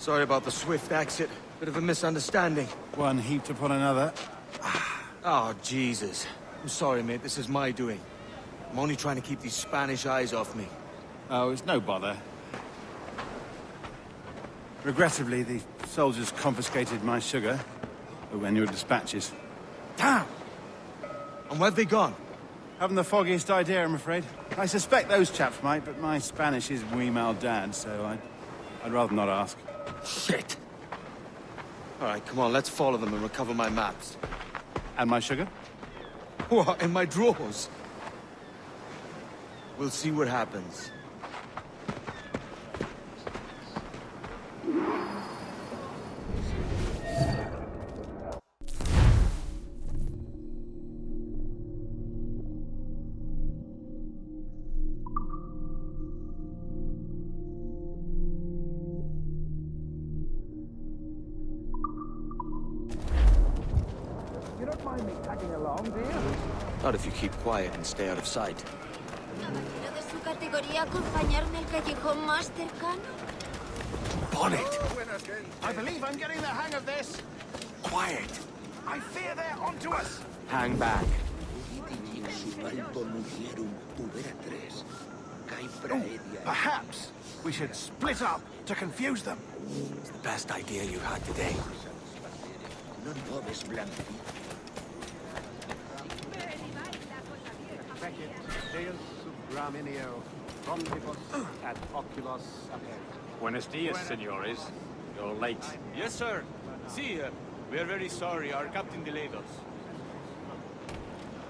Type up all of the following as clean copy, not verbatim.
Sorry about the swift exit. Bit of a misunderstanding. One heaped upon another. Oh, Jesus. I'm sorry, mate. This is my doing. I'm only trying to keep these Spanish eyes off me. Oh, it's no bother. Regrettably, the soldiers confiscated my sugar when your dispatches. Damn! And where've they gone? Haven't the foggiest idea, I'm afraid. I suspect those chaps might, but my Spanish is muy mal dad, so I'd rather not ask. Shit! Alright, come on, let's follow them and recover my maps. And my sugar? What, in my drawers? We'll see what happens. You don't mind me tagging along, do you? Not if you keep quiet and stay out of sight. ¿Caballero de su categoría acompañarme al callejón más cercano? Bonnet! I believe I'm getting the hang of this. Quiet! I fear they're onto us. Hang back. Perhaps we should split up to confuse them. It's the best idea you had today. Buenos dias, senores. You're late. Yes, sir. See, we are very sorry. Our captain delayed us.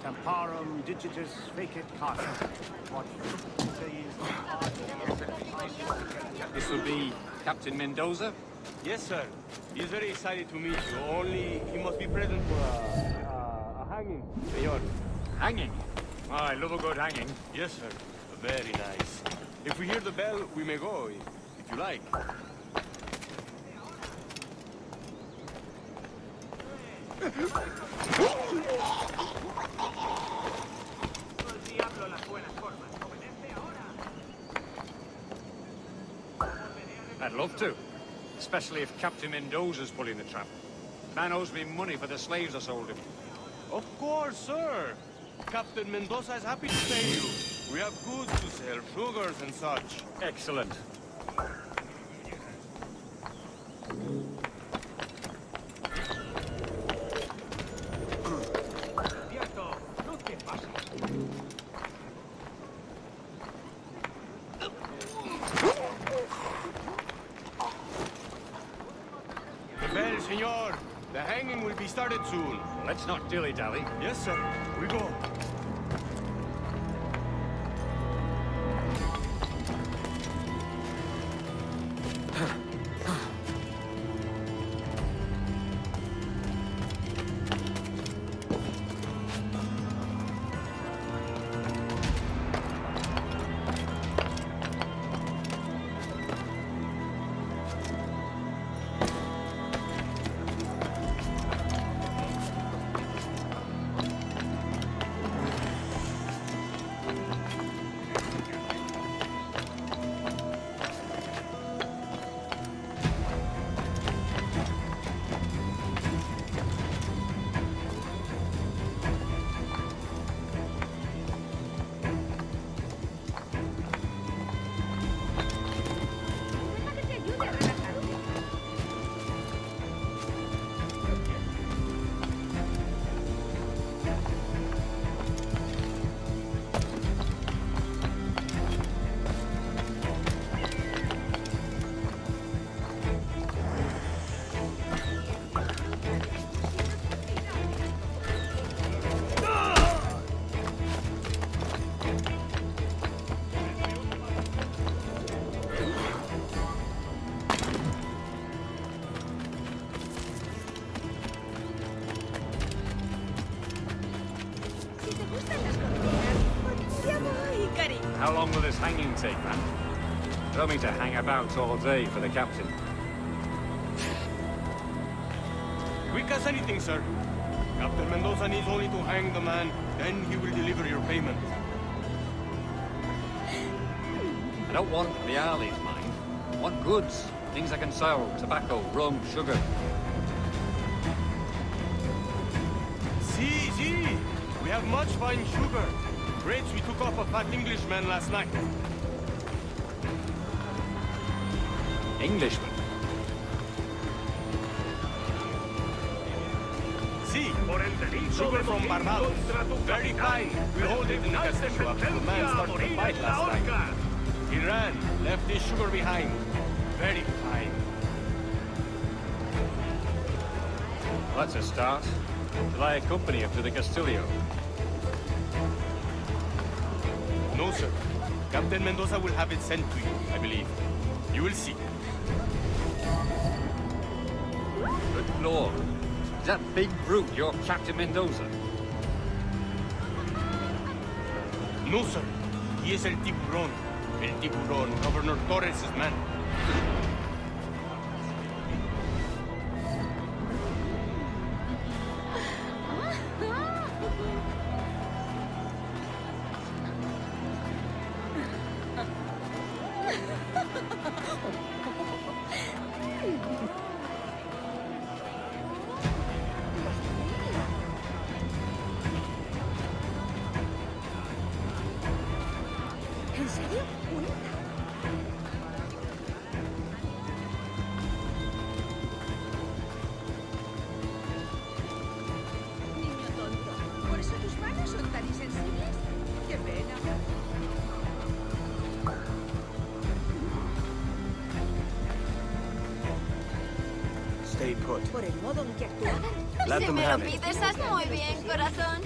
Temparum digitus fecit carta. What This will be Captain Mendoza? Yes, sir. He is very excited to meet you. Only he must be present for a hanging, senor. Hanging? Oh, I love a good hanging. Yes, sir. Very nice. If we hear the bell, we may go, if you like. I'd love to. Especially if Captain Mendoza's pulling the trap. Man owes me money for the slaves I sold him. Of course, sir. Captain Mendoza is happy to pay you. We have goods to sell, sugars and such. Excellent. The bell, senor. The hanging will be started soon. Let's not dilly-dally. Yes, sir. We go. How long will this hanging take, man? Tell me to hang about all day for the captain. Quick as anything, sir. Captain Mendoza needs only to hang the man, then he will deliver your payment. I don't want Reales, mind. I want goods. Things I can sell, tobacco, rum, sugar. See, we have much fine sugar. Grapes we took off a fat Englishman last night. Englishman? See, sugar from Barbados. Very fine. We hold it in the castillo after the man started the fight last night. He ran, left his sugar behind. Very fine. Well, that's a start. Shall I accompany him to the Castillo? No, sir. Captain Mendoza will have it sent to you, I believe. You will see. Good lord. Is that big brute your Captain Mendoza? No, sir. He is El Tiburon. El Tiburon, Governor Torres' man. ¿En serio? Niño tonto, ¿por eso tus manos son tan insensibles? ¡Qué pena! Stay put. Por el modo en que actuaban. Let Si them me lo have it. pides, haz muy bien, corazón.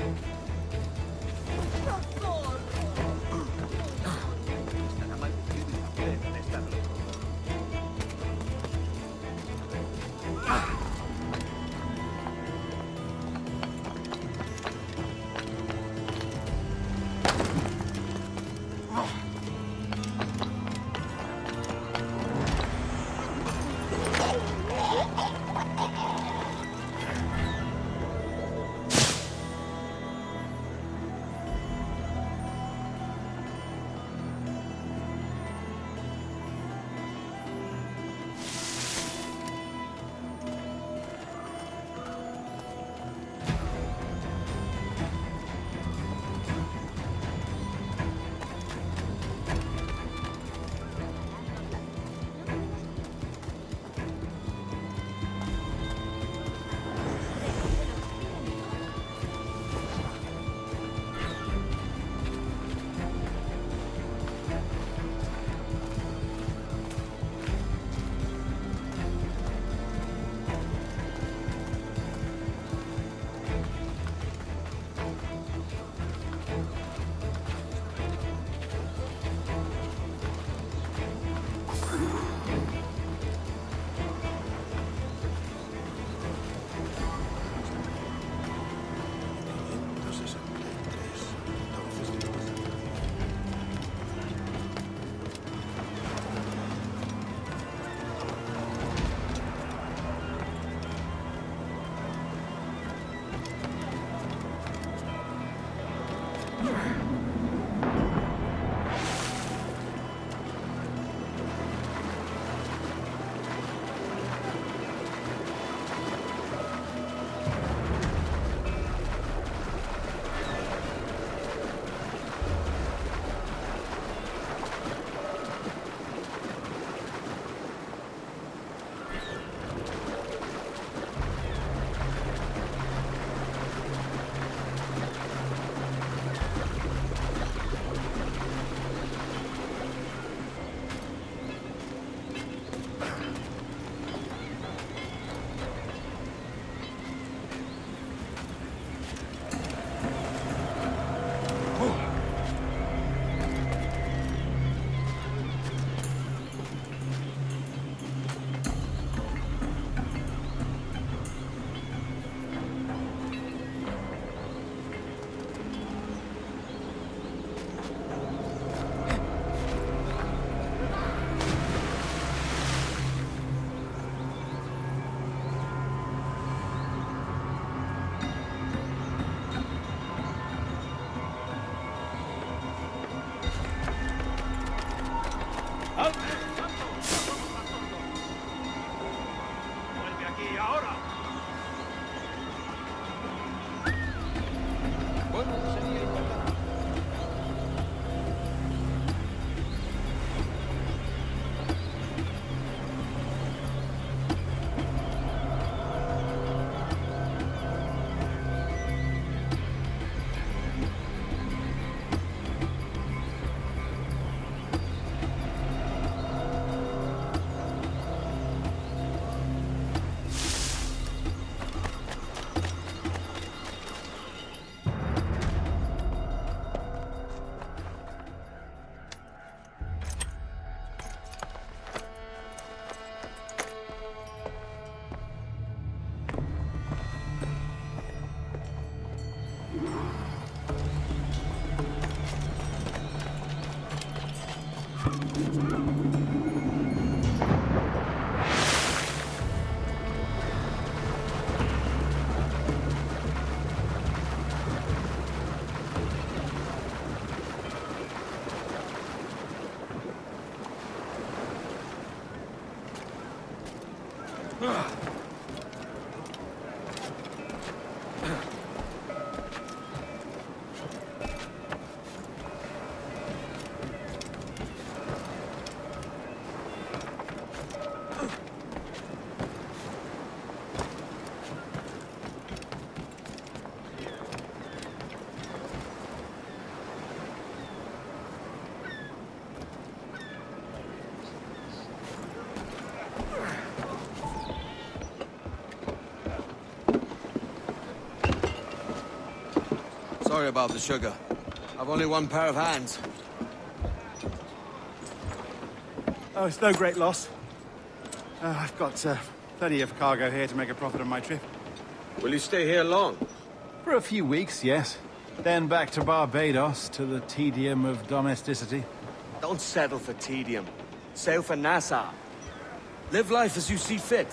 Sorry about the sugar. I've only one pair of hands. Oh, it's no great loss. I've got plenty of cargo here to make a profit on my trip. Will you stay here long? For a few weeks, yes. Then back to Barbados, to the tedium of domesticity. Don't settle for tedium. Sail for Nassau. Live life as you see fit.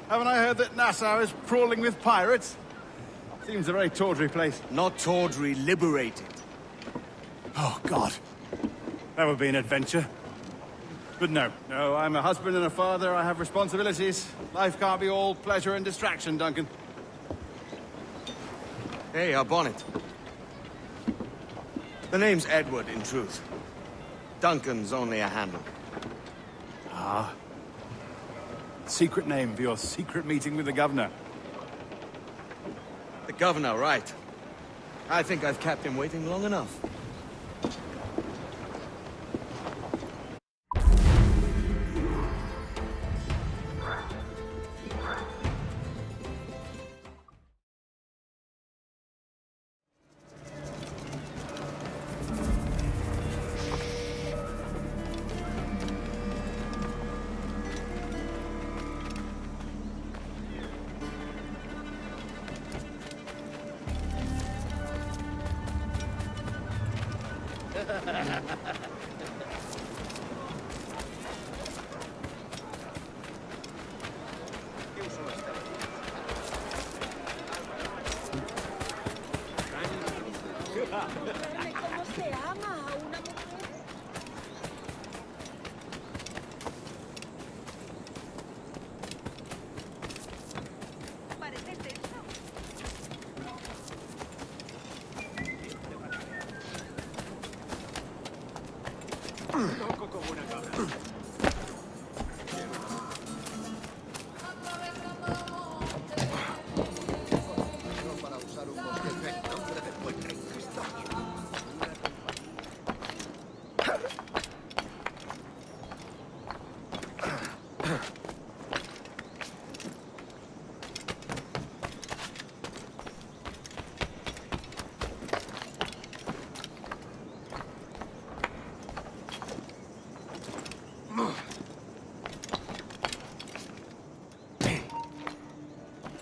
Haven't I heard that Nassau is crawling with pirates? Seems a very tawdry place. Not tawdry, liberated. Oh, God. That would be an adventure. But no, I'm a husband and a father. I have responsibilities. Life can't be all pleasure and distraction, Duncan. Hey, our bonnet. The name's Edward, in truth. Duncan's only a handle. Ah. Secret name for your secret meeting with the governor. The governor, right. I think I've kept him waiting long enough. ¿Cómo se ama a una mujer? Pareces tenso. Loco como una cabra. Para usar un bosque en nombre del buen rey Cristo.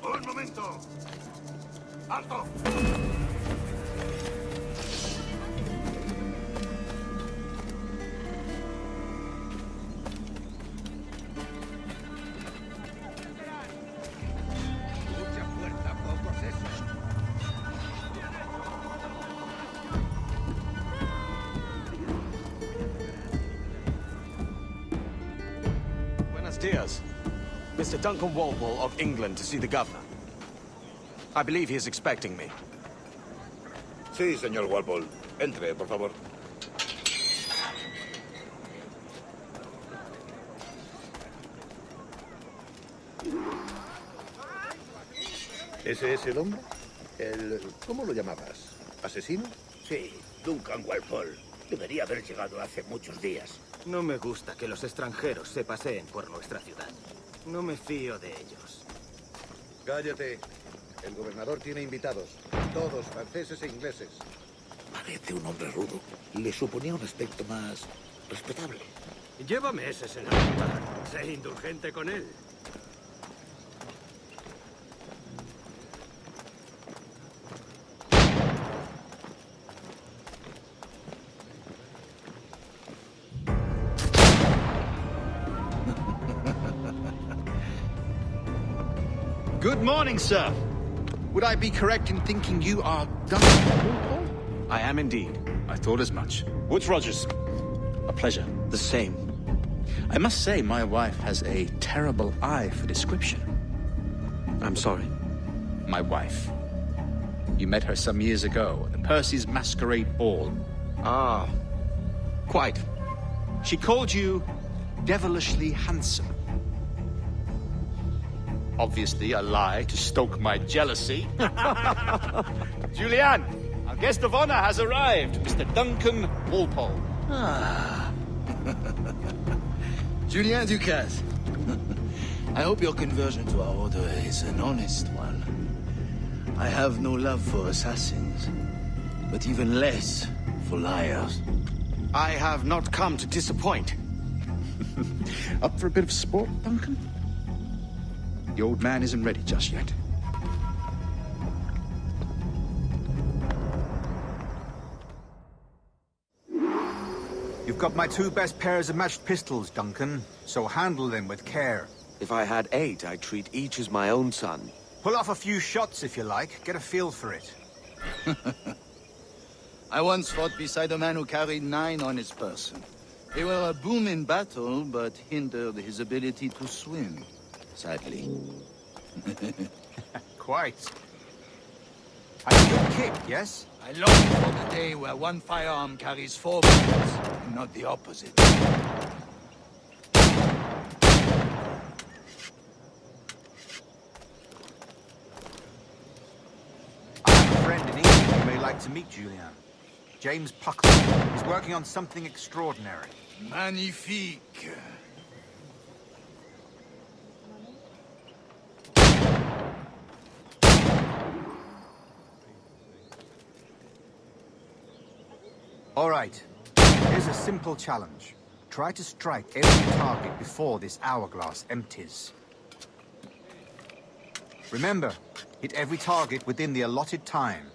¡Un momento! ¡Alto! Mucha fuerza, pocos sesos. Buenos dias. Mr. Duncan Walpole of England to see the governor. I believe he is expecting me. Sí, señor Walpole. Entre, por favor. ¿Ese es el hombre? ¿Cómo lo llamabas? ¿Asesino? Sí, Duncan Walpole. Debería haber llegado hace muchos días. No me gusta que los extranjeros se paseen por nuestra ciudad. No me fío de ellos. Cállate. El gobernador tiene invitados. Todos franceses e ingleses. Parece un hombre rudo. Le suponía un aspecto más respetable. Llévame ese senador. Sé indulgente con él. Good morning, sir. Would I be correct in thinking you are Duncan Walpole? I am indeed. I thought as much. Woods Rogers. A pleasure. The same. I must say, my wife has a terrible eye for description. I'm sorry. My wife. You met her some years ago at the Percy's Masquerade Ball. Ah, quite. She called you devilishly handsome. Obviously a lie to stoke my jealousy. Julianne, our guest of honor has arrived, Mr. Duncan Walpole. Ah. Julien Ducasse. I hope your conversion to our order is an honest one. I have no love for assassins, but even less for liars. I have not come to disappoint. Up for a bit of sport, Duncan? The old man isn't ready just yet. You've got my 2 best pairs of matched pistols, Duncan, so handle them with care. If I had 8, I'd treat each as my own son. Pull off a few shots if you like, get a feel for it. I once fought beside a man who carried 9 on his person. They were a boon in battle, but hindered his ability to swim, sadly. Quite. A good kick, yes? I long for the day where one firearm carries 4 bullets, and not the opposite. I have a friend in England you may like to meet, Julian. James Puckle. He's working on something extraordinary. Magnifique. All right. Here's a simple challenge. Try to strike every target before this hourglass empties. Remember, hit every target within the allotted time.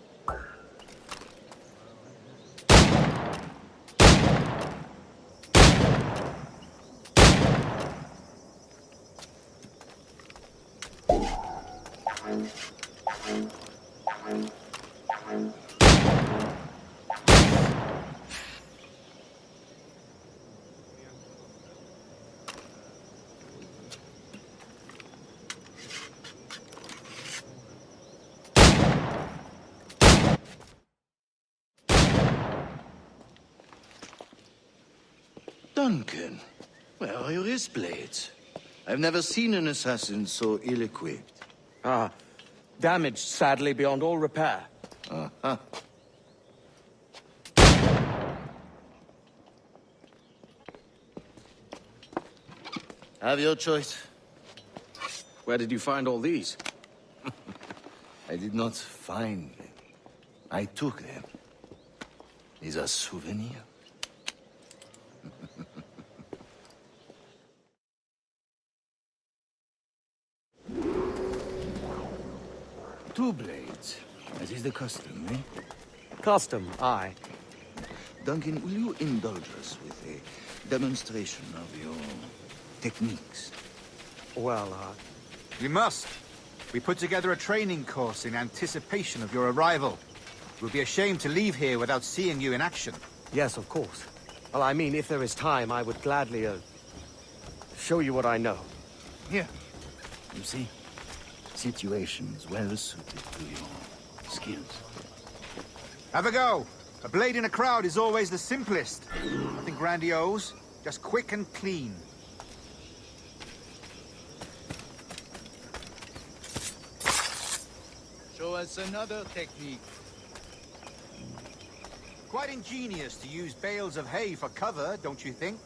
Duncan, where are your wrist blades? I've never seen an assassin so ill-equipped. Ah, damaged sadly beyond all repair. Uh-huh. Have your choice. Where did you find all these? I did not find them. I took them. These are souvenirs. 2 blades, as is the custom, eh? Custom, aye. Duncan, will you indulge us with a demonstration of your techniques? Well, We must. We put together a training course in anticipation of your arrival. It would be a shame to leave here without seeing you in action. Yes, of course. Well, I mean, if there is time, I would gladly, show you what I know. Here. You see? Situations well suited to your skills. Have a go. A blade in a crowd is always the simplest. Nothing grandiose, just quick and clean. Show us another technique. Quite ingenious to use bales of hay for cover, don't you think?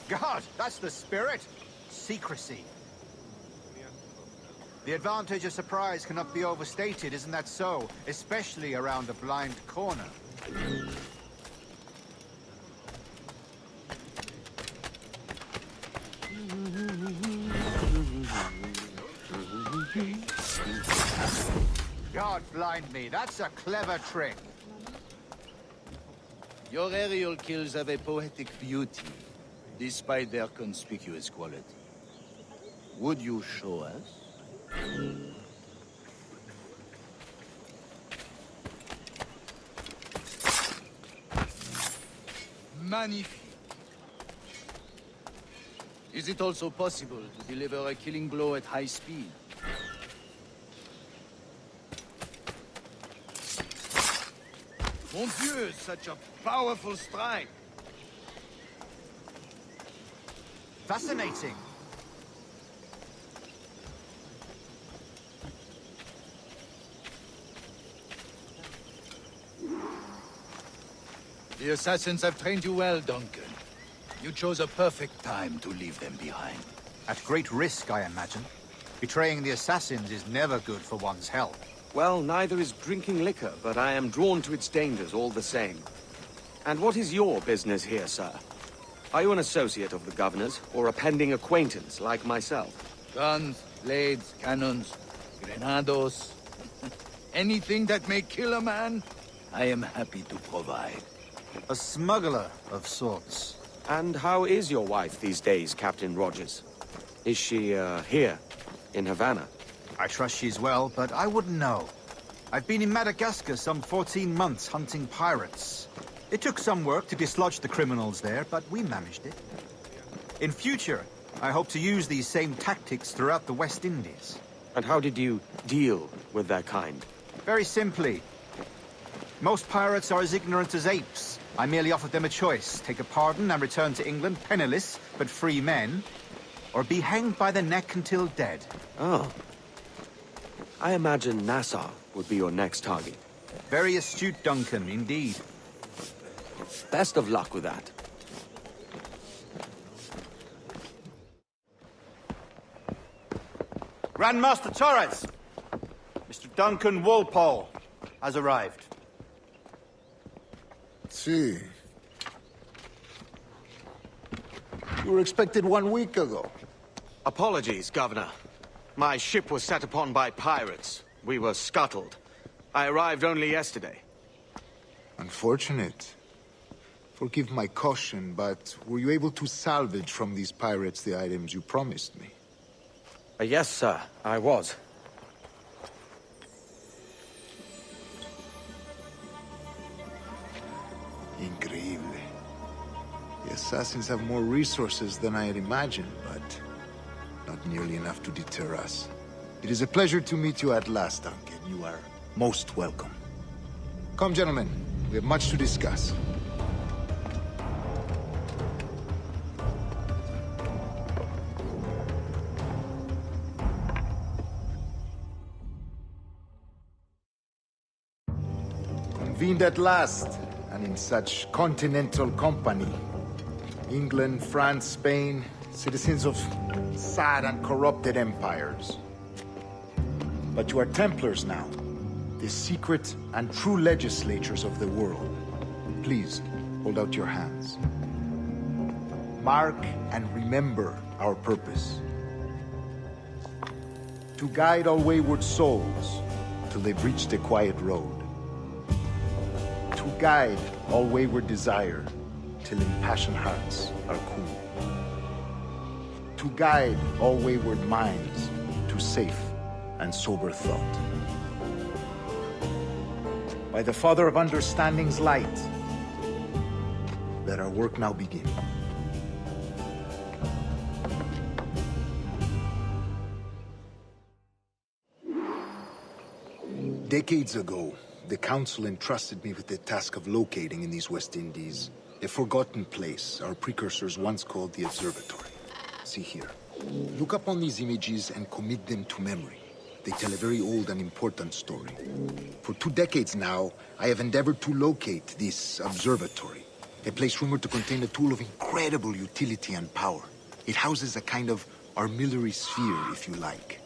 God, that's the spirit. Secrecy. The advantage of surprise cannot be overstated, isn't that so? Especially around a blind corner. God blind me, that's a clever trick. Your aerial kills have a poetic beauty, despite their conspicuous quality. Would you show us? Magnifique. Is it also possible to deliver a killing blow at high speed? Mon Dieu, such a powerful strike! Fascinating. The assassins have trained you well, Duncan. You chose a perfect time to leave them behind. At great risk, I imagine. Betraying the assassins is never good for one's health. Well, neither is drinking liquor, but I am drawn to its dangers all the same. And what is your business here, sir? Are you an associate of the governor's, or a pending acquaintance like myself? Guns, blades, cannons, grenados. Anything that may kill a man, I am happy to provide. A smuggler of sorts. And how is your wife these days, Captain Rogers? Is she, here, in Havana? I trust she's well, but I wouldn't know. I've been in Madagascar some 14 months hunting pirates. It took some work to dislodge the criminals there, but we managed it. In future, I hope to use these same tactics throughout the West Indies. And how did you deal with their kind? Very simply. Most pirates are as ignorant as apes. I merely offered them a choice. Take a pardon and return to England penniless, but free men. Or be hanged by the neck until dead. Oh. I imagine Nassau would be your next target. Very astute, Duncan, indeed. Best of luck with that. Grandmaster Torres! Mr. Duncan Walpole has arrived. See. You were expected 1 week ago. Apologies, Governor. My ship was set upon by pirates. We were scuttled. I arrived only yesterday. Unfortunate. Forgive my caution, but were you able to salvage from these pirates the items you promised me? Yes, sir, I was. Increíble. The assassins have more resources than I had imagined, but not nearly enough to deter us. It is a pleasure to meet you at last, Duncan. You are most welcome. Come, gentlemen. We have much to discuss. Convened at last, and in such continental company. England, France, Spain, citizens of sad and corrupted empires. But you are Templars now, the secret and true legislators of the world. Please, hold out your hands. Mark and remember our purpose. To guide all wayward souls till they've reached a quiet road. To guide all wayward desire till impassioned hearts are cool. To guide all wayward minds to safe and sober thought. By the Father of Understanding's light, let our work now begin. Decades ago, the Council entrusted me with the task of locating in these West Indies a forgotten place our precursors once called the Observatory. See here. Look upon these images and commit them to memory. They tell a very old and important story. For 2 decades now, I have endeavored to locate this observatory, a place rumored to contain a tool of incredible utility and power. It houses a kind of armillary sphere, if you like.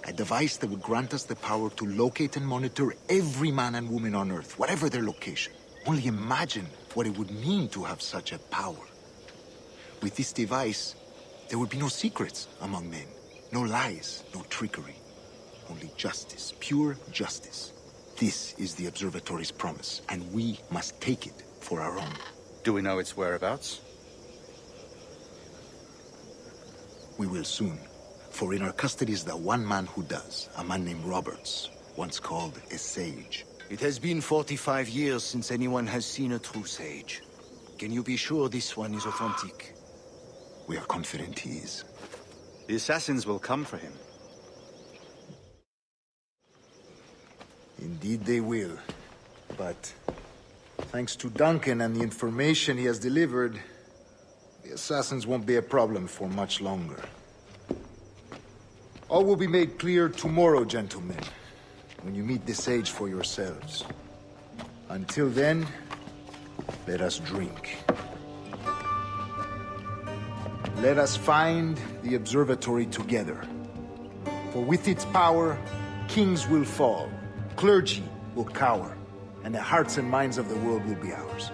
A device that would grant us the power to locate and monitor every man and woman on Earth, whatever their location. Only imagine what it would mean to have such a power. With this device, there would be no secrets among men, no lies, no trickery. Only justice, pure justice. This is the Observatory's promise, and we must take it for our own. Do we know its whereabouts? We will soon. For in our custody is the one man who does, a man named Roberts, once called a sage. It has been 45 years since anyone has seen a true sage. Can you be sure this one is authentic? We are confident he is. The assassins will come for him. Indeed they will. But thanks to Duncan and the information he has delivered, the assassins won't be a problem for much longer. All will be made clear tomorrow, gentlemen, when you meet the sage for yourselves. Until then, let us drink. Let us find the observatory together. For with its power, kings will fall, clergy will cower, and the hearts and minds of the world will be ours.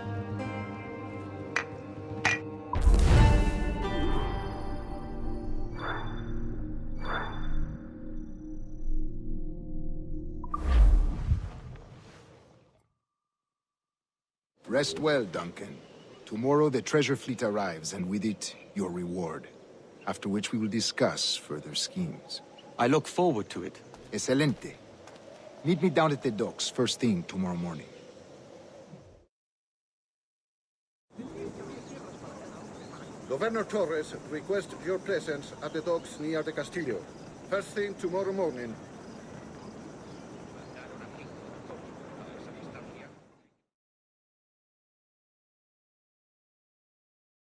Rest well, Duncan. Tomorrow the treasure fleet arrives, and with it, your reward. After which we will discuss further schemes. I look forward to it. Excelente. Meet me down at the docks first thing tomorrow morning. Governor Torres requests your presence at the docks near the Castillo. First thing tomorrow morning.